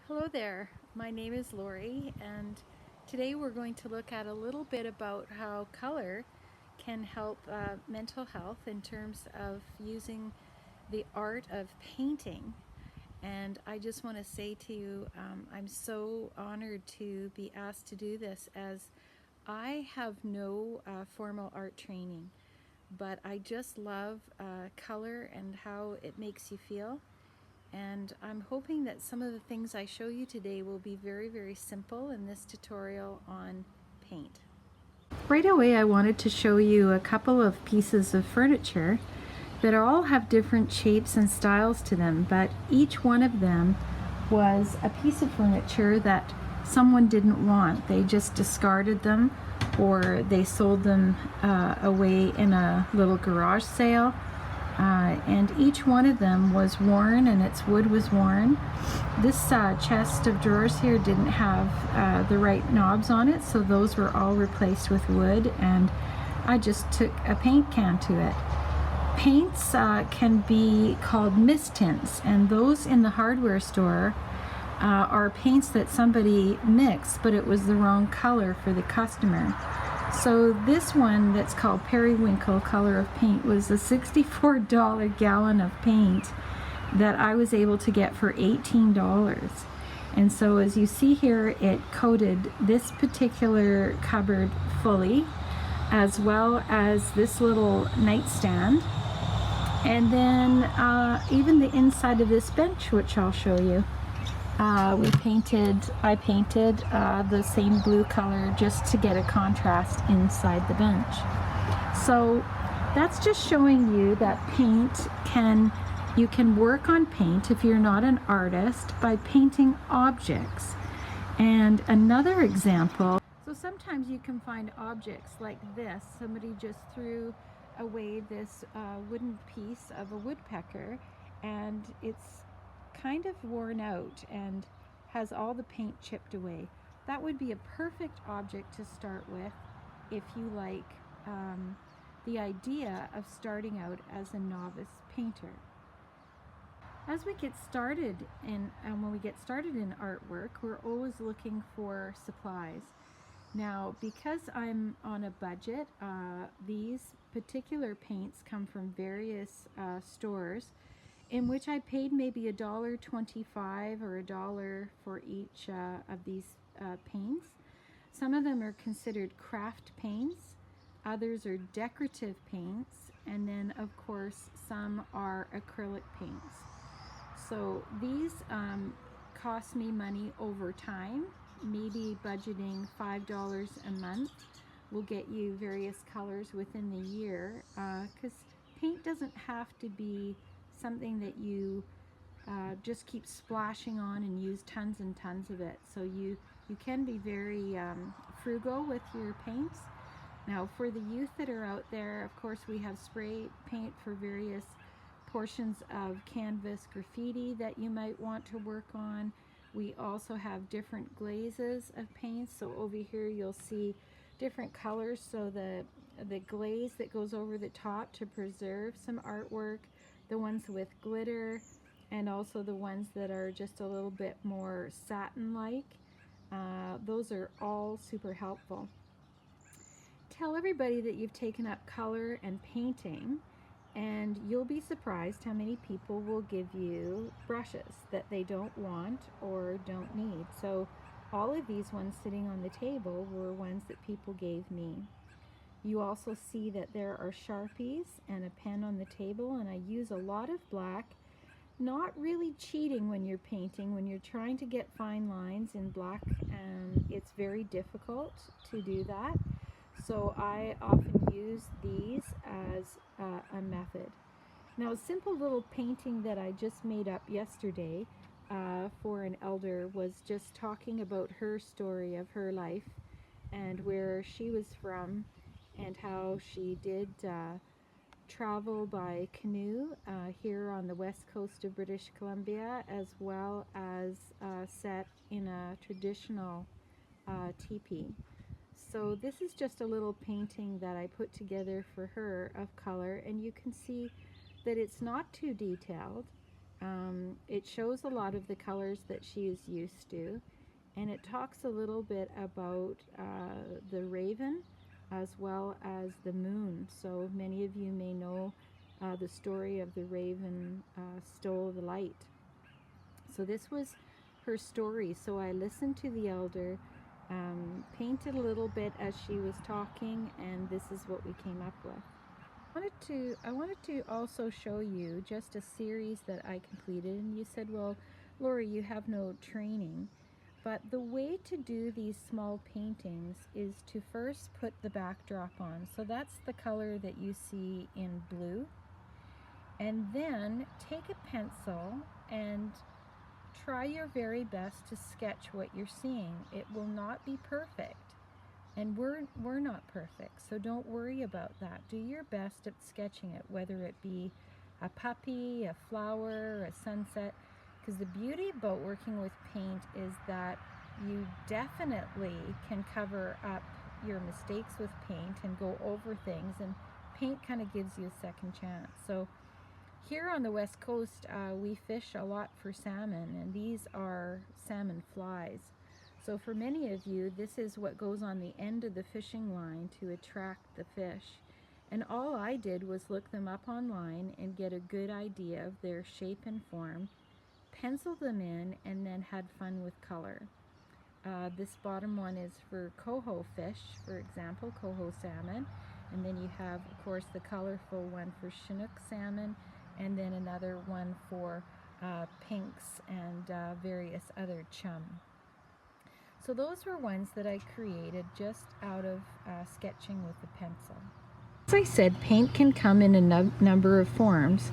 Hello there, my name is Lorie, and today we're going to look at a little bit about how color can help mental health in terms of using the art of painting. And I just want to say to you, I'm so honored to be asked to do this, as I have no formal art training, but I just love color and how it makes you feel. And I'm hoping that some of the things I show you today will be very simple in this tutorial on paint. Right away I wanted to show you a couple of pieces of furniture that all have different shapes and styles to them, but each one of them was a piece of furniture that someone didn't want. They just discarded them, or they sold them away in a little garage sale. And each one of them was worn, and its wood was worn. This chest of drawers here didn't have the right knobs on it, so those were all replaced with wood, and I just took a paint can to it. Paints can be called mist tints, and those in the hardware store are paints that somebody mixed, but it was the wrong color for the customer. So this one that's called Periwinkle color of paint was a $64 gallon of paint that I was able to get for $18. And so as you see here, it coated this particular cupboard fully, as well as this little nightstand, and then even the inside of this bench, which I'll show you. I painted the same blue color just to get a contrast inside the bench. So that's just showing you that you can work on paint if you're not an artist by painting objects. And another example, so sometimes you can find objects like this. Somebody just threw away this wooden piece of a woodpecker, and it's kind of worn out and has all the paint chipped away. That would be a perfect object to start with if you like the idea of starting out as a novice painter. As we get started when we get started in artwork, we're always looking for supplies. Now, because I'm on a budget, these particular paints come from various stores, in which I paid maybe $1.25 or $1 for each of these paints. Some of them are considered craft paints, others are decorative paints, and then of course some are acrylic paints. So these cost me money over time. Maybe budgeting $5 a month will get you various colors within the year, because paint doesn't have to be something that you just keep splashing on and use tons and tons of it. So you can be very frugal with your paints. Now, for the youth that are out there, of course, we have spray paint for various portions of canvas graffiti that you might want to work on. We also have different glazes of paints. So over here you'll see different colors. So the glaze that goes over the top to preserve some artwork, the ones with glitter, and also the ones that are just a little bit more satin-like. Those are all super helpful. Tell everybody that you've taken up color and painting, and you'll be surprised how many people will give you brushes that they don't want or don't need. So all of these ones sitting on the table were ones that people gave me. You also see that there are Sharpies and a pen on the table, and I use a lot of black. Not really cheating when you're painting. When you're trying to get fine lines in black, it's very difficult to do that. So I often use these as a method. Now, a simple little painting that I just made up yesterday for an elder was just talking about her story of her life and where she was from, and how she did travel by canoe here on the west coast of British Columbia, as well as set in a traditional teepee. So this is just a little painting that I put together for her of color, and you can see that it's not too detailed. It shows a lot of the colors that she is used to, and it talks a little bit about the raven as well as the moon. So many of you may know the story of the raven stole the light. So this was her story. So I listened to the elder, painted a little bit as she was talking, and this is what we came up with. I wanted to also show you just a series that I completed, and you said, well, Lorie, you have no training. But the way to do these small paintings is to first put the backdrop on. So that's the color that you see in blue. And then take a pencil and try your very best to sketch what you're seeing. It will not be perfect. And we're not perfect, so don't worry about that. Do your best at sketching it, whether it be a puppy, a flower, a sunset. Because the beauty about working with paint is that you definitely can cover up your mistakes with paint and go over things, and paint kind of gives you a second chance. So here on the West Coast, we fish a lot for salmon, and these are salmon flies. So for many of you, this is what goes on the end of the fishing line to attract the fish. And all I did was look them up online and get a good idea of their shape and form, penciled them in, and then had fun with color. This bottom one is for coho fish, for example, coho salmon. And then you have, of course, the colorful one for Chinook salmon, and then another one for pinks and various other chum. So those were ones that I created just out of sketching with the pencil. As I said, paint can come in a number of forms.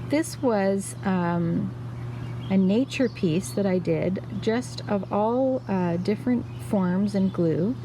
This was a nature piece that I did, just of all different forms and glue.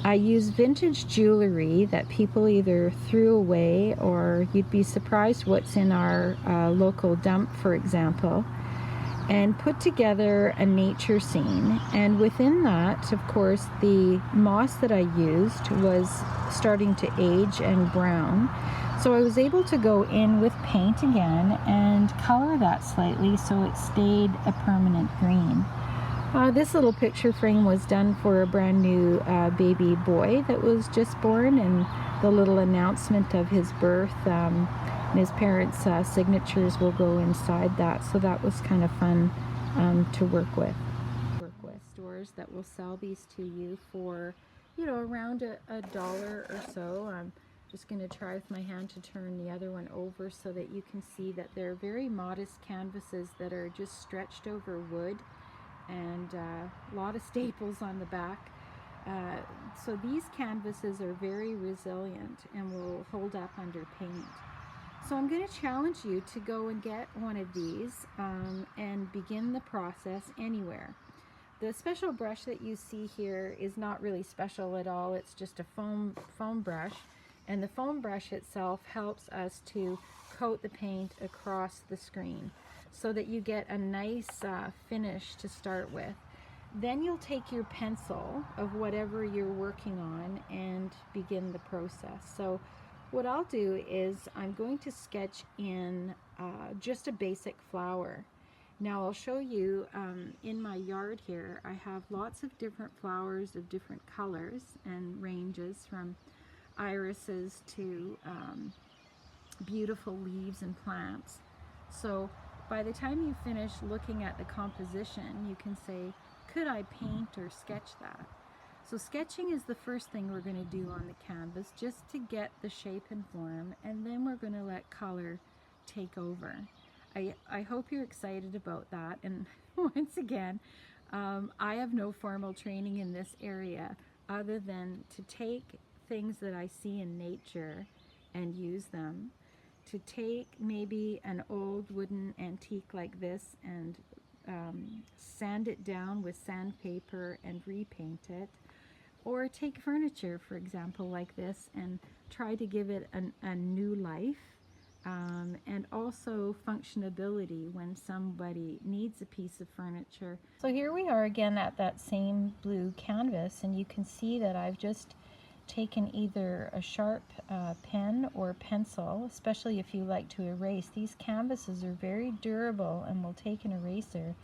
I use vintage jewelry that people either threw away, or you'd be surprised what's in our local dump, for example, and put together a nature scene. And within that, of course, the moss that I used was starting to age and brown. So I was able to go in with paint again and color that slightly so it stayed a permanent green. This little picture frame was done for a brand new baby boy that was just born, and the little announcement of his birth and his parents' signatures will go inside that. So that was kind of fun to work with. Stores that will sell these to you for, you know, around a dollar or so. I'm just going to try with my hand to turn the other one over so that you can see that they're very modest canvases that are just stretched over wood, and a lot of staples on the back. So these canvases are very resilient and will hold up under paint. So I'm going to challenge you to go and get one of these and begin the process anywhere. The special brush that you see here is not really special at all. It's just a foam brush, and the foam brush itself helps us to coat the paint across the screen so that you get a nice finish to start with. Then you'll take your pencil of whatever you're working on and begin the process. So what I'll do is I'm going to sketch in just a basic flower. Now I'll show you in my yard here, I have lots of different flowers of different colors and ranges, from irises to beautiful leaves and plants. So by the time you finish looking at the composition, you can say, could I paint or sketch that? So sketching is the first thing we're going to do on the canvas, just to get the shape and form, and then we're going to let color take over. I hope you're excited about that. And once again, I have no formal training in this area other than to take things that I see in nature and use them, to take maybe an old wooden antique like this and sand it down with sandpaper and repaint it, or take furniture, for example, like this, and try to give it a new life. And also functionability when somebody needs a piece of furniture. So here we are again at that same blue canvas, and you can see that I've just taken either a sharp pen or pencil, especially if you like to erase. These canvases are very durable and will take an eraser.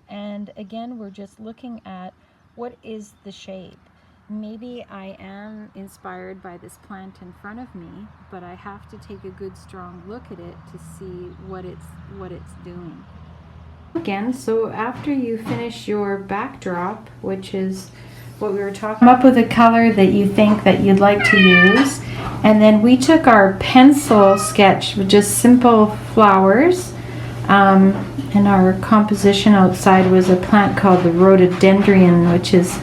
And again, we're just looking at what is the shape. Maybe I am inspired by this plant in front of me, but I have to take a good strong look at it to see what it's doing. Again, so after you finish your backdrop, which is what we were talking, come up with a color that you think that you'd like to use, and then we took our pencil sketch with just simple flowers, and our composition outside was a plant called the rhododendron, which is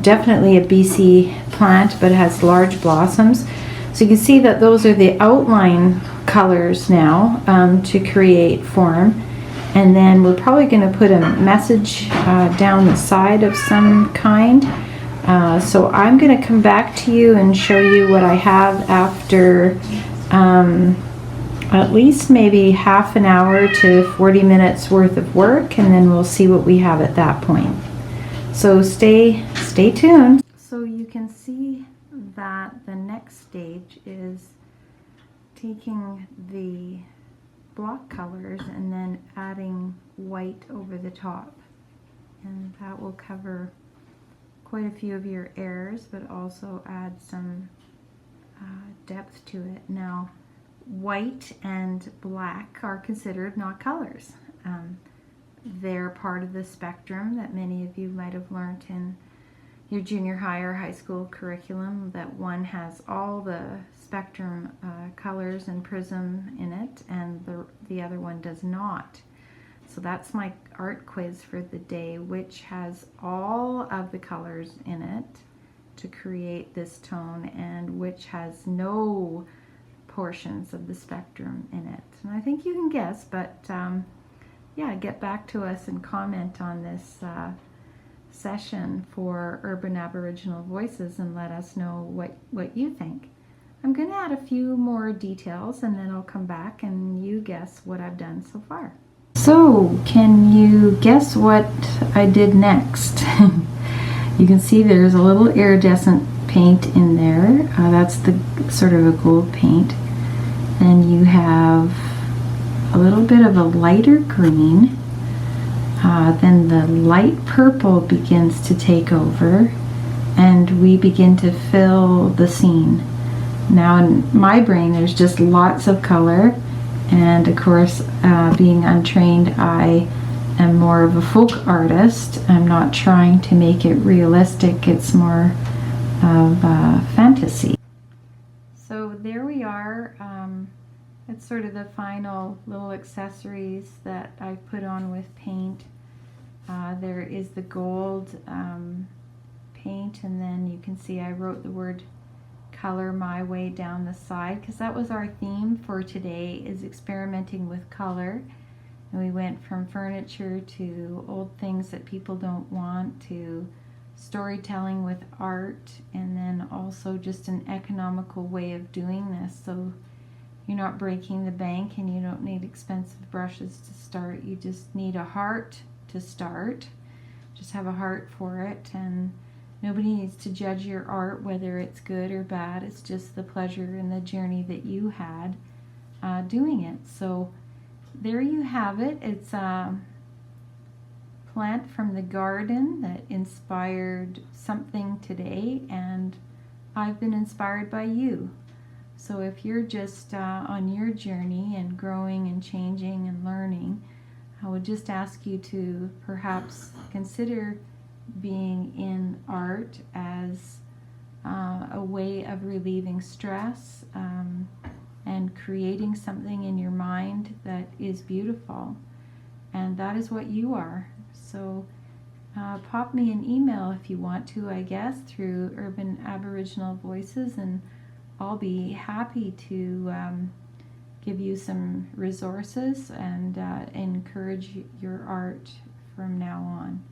definitely a BC plant, but it has large blossoms. So you can see that those are the outline colors now to create form. And then we're probably going to put a message down the side of some kind. So I'm going to come back to you and show you what I have after at least maybe half an hour to 40 minutes worth of work, and then we'll see what we have at that point. So stay tuned. So you can see that the next stage is taking the block colors and then adding white over the top, and that will cover quite a few of your errors but also add some depth to it. Now, white and black are considered not colors. They're part of the spectrum that many of you might have learned in your junior high or high school curriculum, that one has all the spectrum colors and prism in it, and the other one does not. So that's my art quiz for the day, which has all of the colors in it to create this tone, and which has no portions of the spectrum in it. And I think you can guess, but yeah, get back to us and comment on this session for Urban Aboriginal Voices and let us know what you think. I'm going to add a few more details and then I'll come back and you guess what I've done so far. So, can you guess what I did next? You can see there's a little iridescent paint in there. That's the sort of a gold paint. And you have a little bit of a lighter green. Then the light purple begins to take over, and we begin to fill the scene. Now in my brain there's just lots of color, and of course being untrained, I am more of a folk artist. I'm not trying to make it realistic, it's more of fantasy. So there we are. It's sort of the final little accessories that I put on with paint. There is the gold paint, and then you can see I wrote the word color my way down the side, because that was our theme for today, is experimenting with color. And we went from furniture to old things that people don't want, to storytelling with art, and then also just an economical way of doing this. So you're not breaking the bank, and you don't need expensive brushes to start. You just need a heart to start. Just have a heart for it, and nobody needs to judge your art whether it's good or bad. It's just the pleasure and the journey that you had doing it. So there you have it. It's a plant from the garden that inspired something today, and I've been inspired by you. So if you're just on your journey and growing and changing and learning, I would just ask you to perhaps consider being in art as a way of relieving stress and creating something in your mind that is beautiful. And that is what you are. So pop me an email if you want to, I guess, through Urban Aboriginal Voices, and I'll be happy to give you some resources and encourage your art from now on.